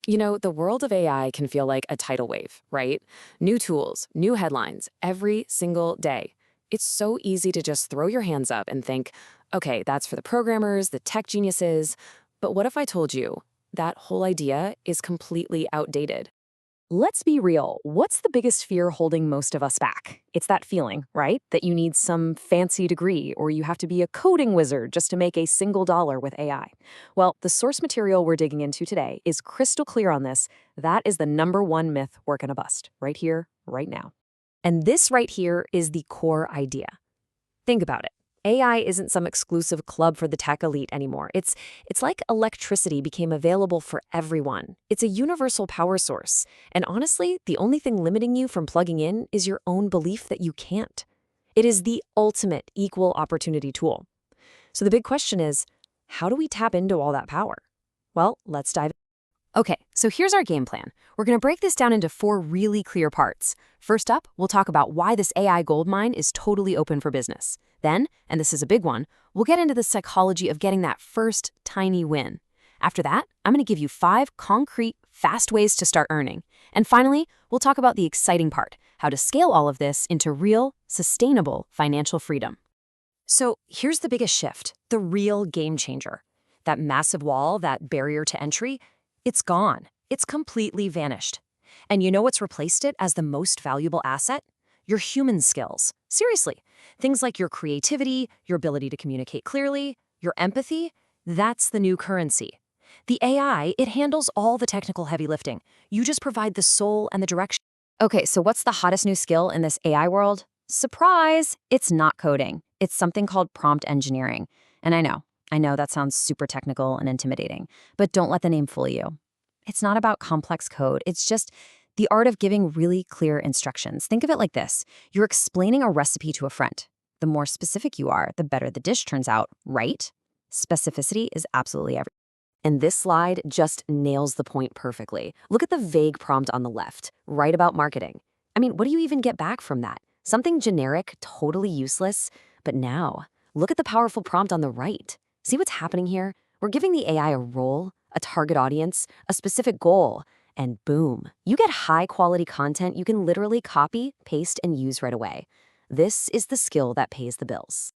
The world of AI can feel like a tidal wave, right? New tools, new headlines, every single day. It's so easy to just throw your hands up and think, okay, that's for the programmers, the tech geniuses. But what if I told you that whole idea is completely outdated? Let's be real. What's the biggest fear holding most of us back? It's that feeling, right? That you need some fancy degree or you have to be a coding wizard just to make a single dollar with AI. Well, the source material we're digging into today is crystal clear on this. That is the number one myth we're going to bust right here, right now. And this right here is the core idea. Think about it. AI isn't some exclusive club for the tech elite anymore. It's like electricity became available for everyone. It's a universal power source. And honestly, the only thing limiting you from plugging in is your own belief that you can't. It is the ultimate equal opportunity tool. So the big question is, how do we tap into all that power? Well, let's dive in. Okay, so here's our game plan. We're going to break this down into four really clear parts. First up, we'll talk about why this AI goldmine is totally open for business. Then, and this is a big one, we'll get into the psychology of getting that first tiny win. After that, I'm going to give you 5 concrete, fast ways to start earning. And finally, we'll talk about the exciting part, how to scale all of this into real, sustainable financial freedom. So here's the biggest shift, the real game changer. That massive wall, that barrier to entry, it's gone. It's completely vanished. And you know what's replaced it as the most valuable asset? Your human skills. Seriously. Things like your creativity, your ability to communicate clearly, your empathy, that's the new currency. The AI, it handles all the technical heavy lifting. You just provide the soul and the direction. Okay, so what's the hottest new skill in this AI world? Surprise! It's not coding. It's something called prompt engineering. And I know that sounds super technical and intimidating, but don't let the name fool you. It's not about complex code. It's just the art of giving really clear instructions. Think of it like this. You're explaining a recipe to a friend. The more specific you are, the better the dish turns out, right? Specificity is absolutely everything. And this slide just nails the point perfectly. Look at the vague prompt on the left, write about marketing. I mean, what do you even get back from that? Something generic, totally useless. But now, look at the powerful prompt on the right. See what's happening here? We're giving the AI a role, a target audience, a specific goal, and boom, you get high-quality content you can literally copy, paste, and use right away. This is the skill that pays the bills.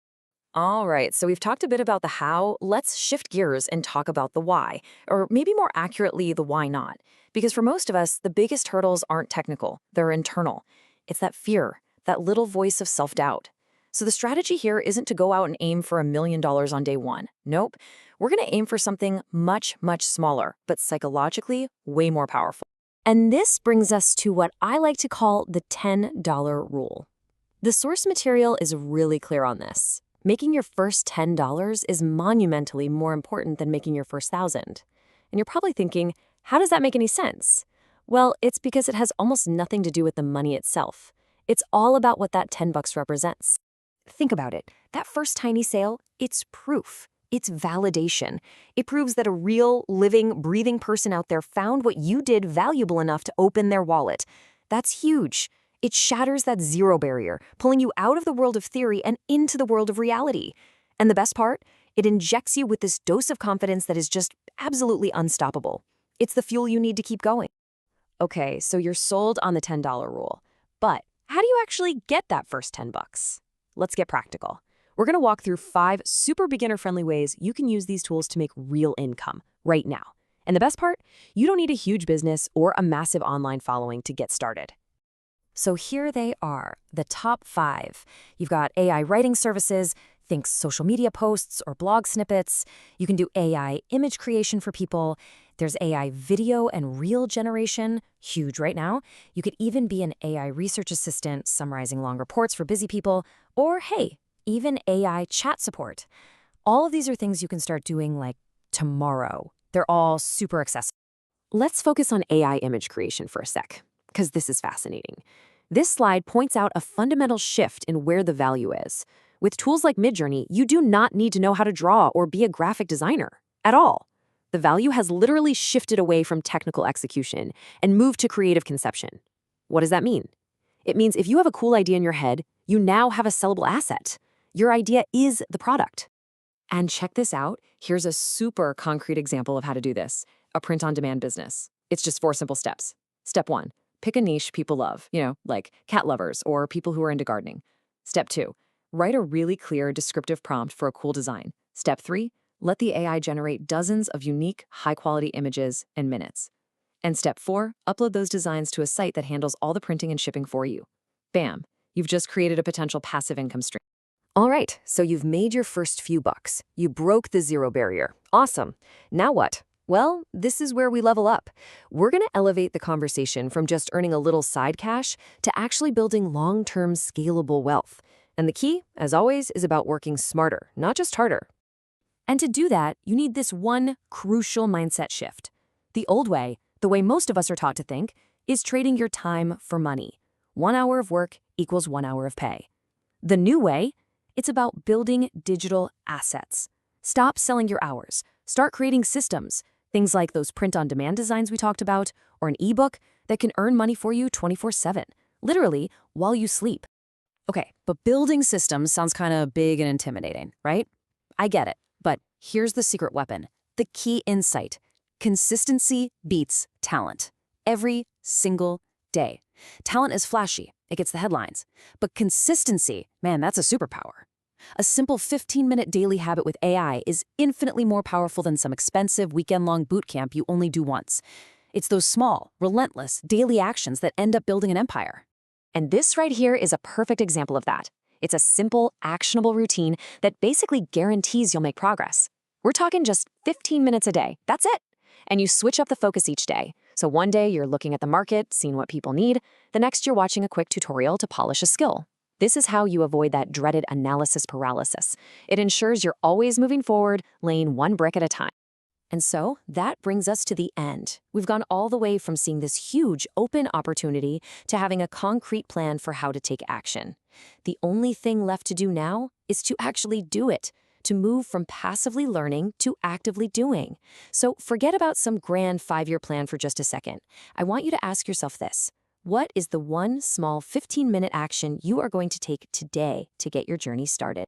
All right, so we've talked a bit about the how. Let's shift gears and talk about the why, or maybe more accurately, the why not. Because for most of us, the biggest hurdles aren't technical, they're internal. It's that fear, that little voice of self-doubt. So the strategy here isn't to go out and aim for $1 million on day one. Nope. We're going to aim for something much, much smaller, but psychologically way more powerful. And this brings us to what I like to call the $10 rule. The source material is really clear on this. Making your first $10 is monumentally more important than making your first 1,000. And you're probably thinking, how does that make any sense? Well, it's because it has almost nothing to do with the money itself. It's all about what that $10 represents. Think about it. That first tiny sale, it's proof. It's validation. It proves that a real, living, breathing person out there found what you did valuable enough to open their wallet. That's huge. It shatters that zero barrier, pulling you out of the world of theory and into the world of reality. And the best part? It injects you with this dose of confidence that is just absolutely unstoppable. It's the fuel you need to keep going. Okay, so you're sold on the $10 rule. But how do you actually get that first 10 bucks? Let's get practical. We're going to walk through 5 super beginner-friendly ways you can use these tools to make real income right now. And the best part? You don't need a huge business or a massive online following to get started. So here they are, the top 5. You've got AI writing services, think social media posts or blog snippets. You can do AI image creation for people. There's AI video and reel generation, huge right now. You could even be an AI research assistant summarizing long reports for busy people. Or hey, even AI chat support. All of these are things you can start doing like tomorrow. They're all super accessible. Let's focus on AI image creation for a sec, because this is fascinating. This slide points out a fundamental shift in where the value is. With tools like Midjourney, you do not need to know how to draw or be a graphic designer at all. The value has literally shifted away from technical execution and moved to creative conception. What does that mean? It means if you have a cool idea in your head, you now have a sellable asset. Your idea is the product. And check this out. Here's a super concrete example of how to do this, a print-on-demand business. It's just 4 simple steps. Step 1, pick a niche people love, like cat lovers or people who are into gardening. Step 2, write a really clear, descriptive prompt for a cool design. Step 3, let the AI generate dozens of unique, high-quality images in minutes. And step 4, upload those designs to a site that handles all the printing and shipping for you. Bam, you've just created a potential passive income stream. All right, so you've made your first few bucks. You broke the zero barrier. Awesome. Now what? Well, this is where we level up. We're going to elevate the conversation from just earning a little side cash to actually building long-term scalable wealth. And the key, as always, is about working smarter, not just harder. And to do that, you need this one crucial mindset shift. The old way, the way most of us are taught to think, is trading your time for money. 1 hour of work equals 1 hour of pay. The new way, it's about building digital assets. Stop selling your hours. Start creating systems, things like those print-on-demand designs we talked about, or an ebook that can earn money for you 24/7, literally while you sleep. Okay, but building systems sounds kind of big and intimidating, right? I get it, but here's the secret weapon, the key insight. Consistency beats talent. Every single day. Talent is flashy, it gets the headlines. But consistency, man, that's a superpower. A simple 15-minute daily habit with AI is infinitely more powerful than some expensive weekend-long boot camp you only do once. It's those small, relentless, daily actions that end up building an empire. And this right here is a perfect example of that. It's a simple, actionable routine that basically guarantees you'll make progress. We're talking just 15 minutes a day. That's it. And you switch up the focus each day. So one day you're looking at the market, seeing what people need. The next you're watching a quick tutorial to polish a skill. This is how you avoid that dreaded analysis paralysis. It ensures you're always moving forward, laying one brick at a time. And so that brings us to the end. We've gone all the way from seeing this huge open opportunity to having a concrete plan for how to take action. The only thing left to do now is to actually do it, to move from passively learning to actively doing. So forget about some grand 5-year plan for just a second. I want you to ask yourself this. What is the one small 15-minute action you are going to take today to get your journey started?